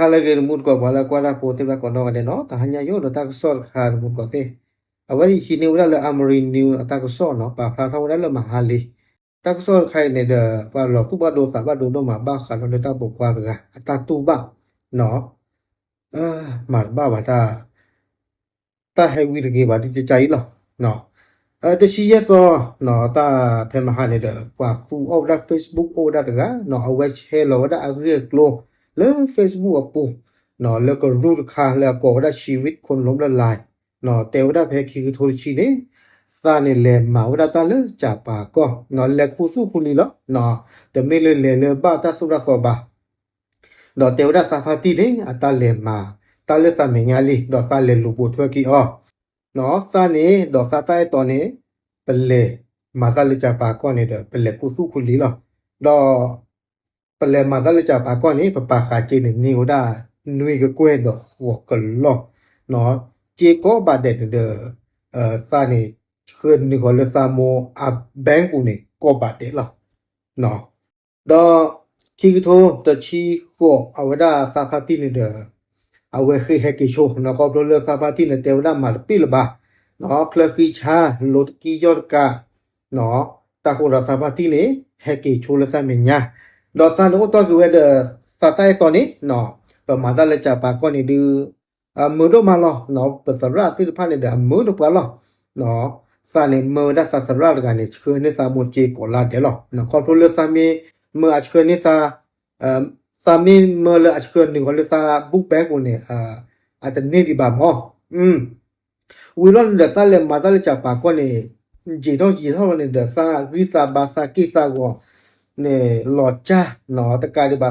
halage mut ko bala kwara pote ba kono ade no ta hanya yo ta ko sol kha mut ko te awari hini wala le amri new ta ko so no pa pha thaw le ma hali ta ko sol khai ne de pa lo ku ba do sa ba do no ma ba kha no ta bo kwa ga ta tu ba no ma ba ta hai wi de ba ti chai lo no ta shi ye ko no ta phe ma ha ne de kwa fu of da Facebook o da ga no awe che lo da a ge klo le Facebook อปูเนาะแล้วก็รูดค่าแล้วก็ได้ชีวิตคนล้มละลายเนาะแต่ว่าแพ้คือโทรชีนี่ซานี่แลมาว่าตาเลจาปาก็เนาะแล้วคู่สู้คุณนี่เนาะเนาะแต่ไม่เลบ้าตาสุราก็บาเนาะแต่ว่าซาฟาตินี่อะตาเลมาตาเลซาเมญาลีดอกซาเลลูปูทั่วกี่อ้อเนาะซานี่ดอกซาใต้ตอนนี้เปเลมาซาเลจาปาก็นี่เด้อเปเลคู่สู้คุณนี่เนาะดอปเลมาซาเลจาปาก็นี่ปะปาคาจีนี่นิวดานุยก็กวยดอกหัวกันลอเนาะเจก็บาเดเดซานี่คืนนี่ก็เลยซาโมอะแบงกูนี่ก็บาเดลอเนาะดอชีโทตะชีก็อวดาซาพาตินี่เดอเวคือเฮกิโชเนาะก็โปรเลซาพาตินี่เตวดามาปิลบาเนาะคลกิชาโลตกิยอดกาเนาะตะโคราซาพาตินี่เฮกิโชเลซาเมญาดอซาโนตอกิเวเดซาไตตอนนี้เนาะปะมาดาเลจาปาก็นี่ดูมือโดมาลอเนาะปะสระสิพานี่เดมือโดปะลอเนาะซานี่มือดาสระกันนี่คือนี่ซามุจิก็ลาเดลอเนาะคอโปรเลซามีมืออัชคือนี่ซามีมือเลอัชคือนี่ก็เลซาบุกแบกกูนี่อาจจะนี่ดิบาหมอวิลอนเดซาเลมาดาเลจาปาก็นี่จีโตจีเท่านี่เดซาวิซาบาซากิซาก็เนี่ยหลอดจ้าเนาะตะกาดิบา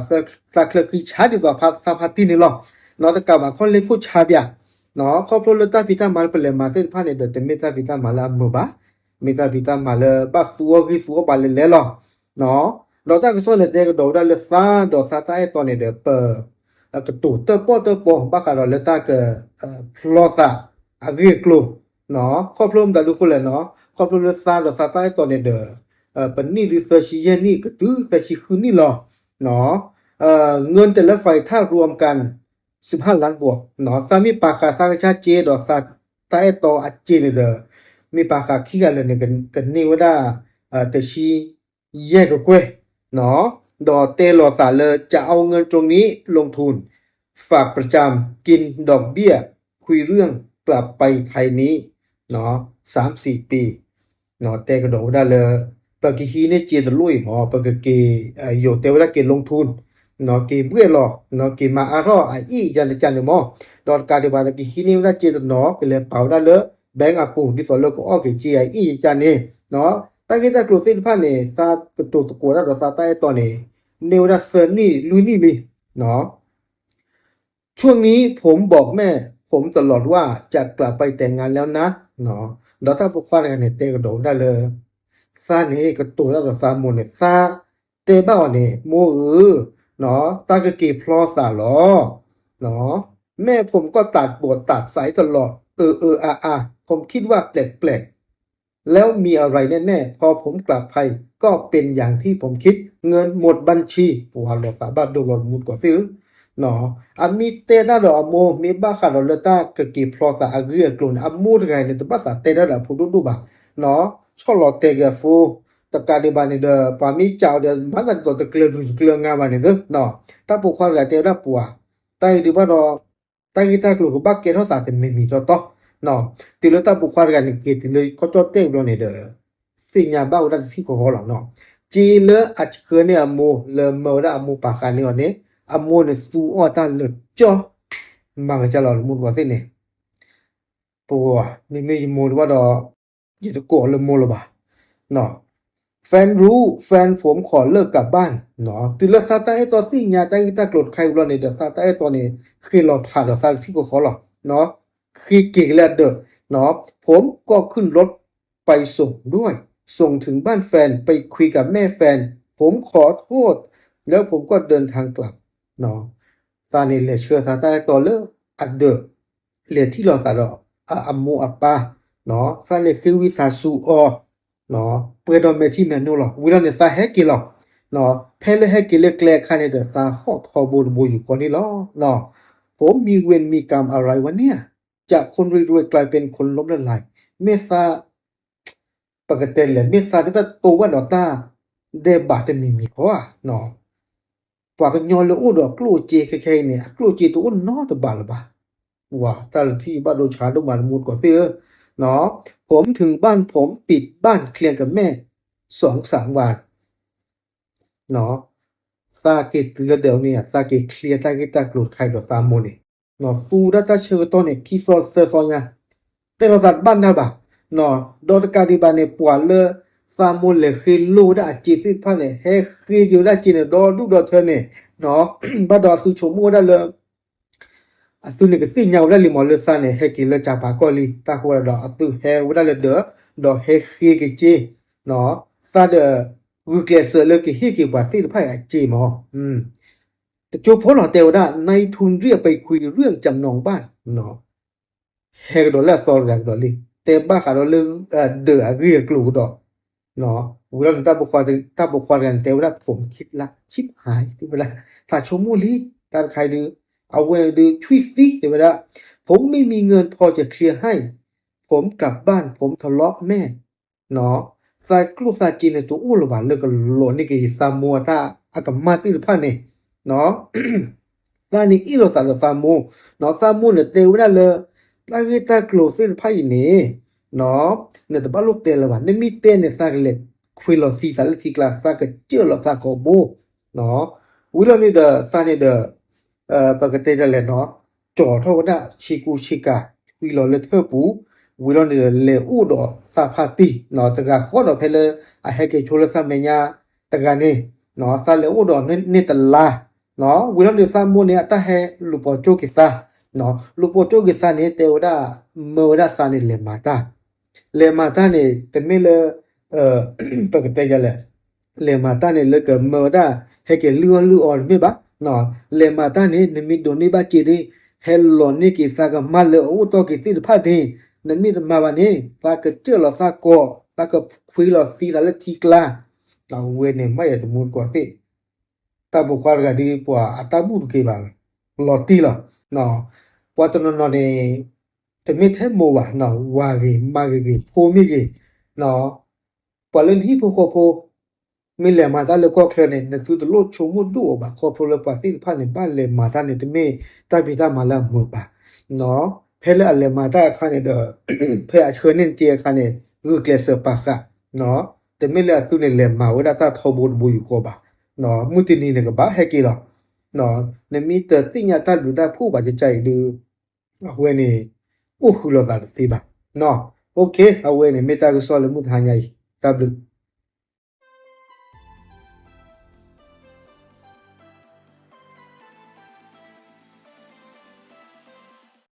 สักเคลคือชาดิว่าสาพาตินี่ลอเนาะตะกาบาคนเล็กผู้ชาเบียเนาะครอบครัวเลตาพิตามาเปเลมาเส้นพาเนี่ยเดเมตาพิตามาลามือบาเมตาพิตามาเลบาฟัวกิฟัวบาเลเลลอเนาะดอตาก็สอนเนี่ยเดก็ดอดาเลซาดอซาตาไอตอนเนี่ยเดเปกระตูเตปอบาคาดอเลตาก็พลอซาอะกิกโลเนาะครอบครัวมดาลุคุเลเนาะครอบครัวเลซาดอซาตาไอตอนเนี่ยเดปะนี่รีเสิร์ชเยนี่ก็ตื้อแต่สิคือนี่หรอเนาะเงินแต่ละฝ่ายถ้ารวมกัน15ล้านบวกเนาะถ้ามีปาคาซากชาเจดอกซาตาไอตออัจเจนี่เด้อมีปาคาขี้กันเลยเนี่ยกันนี่ว่าได้แต่ชีแยกก็กวยเนาะดอเตลอสาเลยจะเอาเงินตรงนี้ลงทุนฝากประจำกินดอกเบี้ยคุยเรื่องกลับไปไทยนี้เนาะ 3-4 ปีเนาะแต่ก็ดอกได้เลยปะกิฮีเนี่ยเจตลุยหมอปะกะเกโยเตวละเกลงทุนเนาะเกเบื่อหรอเนาะเกมาอารออีจันจันหมอดอดกาดิบากิฮีนี่ละเจตเนาะก็เลยเป่าได้เลยแบงก์อปูที่สอนแล้วก็ออกเกอีจันนี่เนาะตั้งแต่กลุ่มสินพันเนี่ยซาตัวตะกัวแล้วซาใต้ตอนนี้เนวดาเฟอร์นี่ลุยนี่มีเนาะช่วงนี้ผมบอกแม่ผมตลอดว่าจะกลับไปแต่งงานแล้วนะเนาะดอถ้าพวกฟังกันเนี่ยเตก็โดนได้เลยซานี่ก็ตัวแล้วซาหมดเนี่ยซาเตบ้าเนี่ยโมเนาะตากะกีพลอสาหรอเนาะแม่ผมก็ตัดบทตัดสายตลอดผมคิดว่าแปลกๆแล้วมีอะไรแน่ๆพอผมกลับไทยก็เป็นอย่างที่ผมคิดเงินหมดบัญชีผัวหลอสาบาโดนหมดกว่าซื้อเนาะมีเตน่าดอโมมีบ้าคาดอเลตากะกีพลอสาอะเกกลุนมูดไงเนี่ยตะบาสาเตน่าดาพูดูบาเนาะชอลอเตกะฟูตะกาดิบานี่เดปามีเจ้าเดมันก็ตะเกลืองาบานี่เด้อเนาะถ้าปกควาละเตระปัวไตดิบาดอไตกิตากลุกบักเกเฮาสาเตไม่มีจอตอเนาะติเลตาปกควากันเกติเลยก็จอเตบลนี่เด้อสิญาบ้าดันสิก็ฮอลเนาะจีเลอัจเคเนี่ยโมเลโมดาโมปาคานี่อเนี่ยอโมเนี่ยฟูออตาเลจอมังจะลอมุกว่าสิเนี่ยปัวนี่มีโมดว่าดออยู่ตะโกเลโมลบาเนาะแฟนรู้แฟนผมขอเลิกกลับบ้านเนาะติเลซาตาไอตอสิญาตังกิตากลดใครรอนี่เดซาตาไอตอนี่คือรอผ่านดอซาฟิก็ขอหรอเนาะคือเก่งแล้วเด้อเนาะผมก็ขึ้นรถไปส่งด้วยส่งถึงบ้านแฟนไปคุยกับแม่แฟนผมขอโทษแล้วผมก็เดินทางกลับเนาะตานี่เลเชื่อซาตาไอตอเลอัดเดอเลที่รอซาดออัมโมอัปปาเนาะซาเลคือวิซาซูออเนาะเปิดดอเมที่แมนูหรอวิลาเนี่ยซาเฮกิหรอ เนาะแพ้เลยให้กิเลแกลคันเดซาฮอทอบูบูอยู่คนนี้ล้อเนาะผมมีเวรมีกรรมอะไรวะเนี่ยจากคนรวยๆกลายเป็นคนล้มละลายเมษาปกติเลยเมษาที่ว่าตัวว่าดอตาเดบาดมีขอเนาะปว่ากันยอนเลยโอ้ดอกกลูเจแค่ๆเนี่ยกลูเจตัวอ้นนอตบาลบาว่าแต่ละที่บ้านโดชาดมันมูดก่อเตื้อเนาะผมถึงบ้านผมปิดบ้านเคลียร์กับแม่ 2-3 วันเนาะซาเกตเดี๋ยวเนี่ยซาเกเคลียร์ตาเกตากรูดไข่ดอกตามโมนี่เนาะฟูดาตาเชอตอนเนี่ยคีซอลเซฟอนยาแต่เราตัดบ้านนะบ่าเนาะดอกกาดิบาเนี่ยปวเลซามเลคิลูดาจิติพาเนี่ยเฮคิอยู่ดาจิเนี่ยดอดูดอเธอเนี่ยเนาะบ่ดอสุชมูดาเลยatu ne kasi nya wala li mo le sa ne he ki le cha ba ko li ta ko da atu he wala le de do he khi ki chi no sa de wu ke se le ki hi ki ba si phai a chi mo แต่โจพลอเตวดาในทุนเรียกไปคุยเรื่องจำนองบ้านเนาะเฮกดอลลาร์ซอลกันดอลลีแต่บ้าขาดอลเดอเรียกลูดอกเนาะเวลาตาบุคคลกันแต่ว่าผมคิดละชิบหายที่เวลาถ้าชมมูลีตาใครดูเอาไว้ดูทวีตซิแต่เวลาผมไม่มีเงินพอจะเคลียร์ให้ผมกลับบ้านผมทะเลาะแม่เนาะซากลูซาจีนตัวอู้ลบาเลิกกันโลนี่กิซามัวตาอะกมาติพานี่เนาะว่านี่อีโลซาลฟามูเนาะซามูเนี่ยเตวดาเลตาเวตากโลซิพายนี่เนาะเนี่ยตะบะลุเตละว่าเนี่ยมีเตเนี่ยซากเลคุยลอซีซาลซีคลาซากเจอลอซาโกโบเนาะวิลนี่เดซาเนี่ยเดปกติเลยเนาะจ่อเท่าดาชิกูชิกาคุยลอเลเทอปูวิลนี่เลอูดอซาพาติเนาะตะกะขอดอเพลอะเฮเกโชลซาเมญาตะกะนี่เนาะซาเลอูดอนี่ตะลาเนาะวิลนี่ซามูเนี่ยตะเฮลูปอโจกิซาเนาะลูปอโจกิซาเนี่ยเตวดาเมวดาซานี่เลมาตาเนี่ยตะเมเลปกติเลยเลมาตาเนี่ยเลกเมวดาเฮเกลูออเมบะเนาะเลมาตาเนี่ยนมิโดนิบาจิดิเฮลอนี่กิซากะมาเลโอโตกิติพาดินมิมาบานี่ซากะเจอลอซาโกซากะคุยลอซีดาเลทิกลาตาเวเนี่ยไม่อยากจะมูลกว่าสิตาบุควาร์กะดีปัวอัตาบุเกบาลอตีลอเนาะปัวตนนอเนี่ยแต่ไม่แท้โมวะเนาะวาเกมาเกโพมิเกเนาะปัวเลนฮิโพโคโพมีแลมาตาเลก็เคลเนี่ยนตุตโลชมุดูบะคอโพเลปาสิพาเนี่ยบ้านเลมาตาเนี่ยตเมตาบิตามาละหมู่บะเนาะเพลอะเลมาตาคันเนี่ยเดเพอเชิญเนี่ยเจคันเนี่ยรูเกลเซปากะเนาะแต่ไม่ละตุเนี่ยเลมาเวลาตาทอบูบุอยู่ก็บะเนาะมุตินี่เนี่ยก็บะเฮกิลอเนาะเนี่ยมีแต่ติญาตาดูได้ผู้บาจะใจดูเวนี่อุคุลอตาสิบะเนาะโอเคเอาเวนี่เมตากุศลมุทานใหญ่ตาบลึ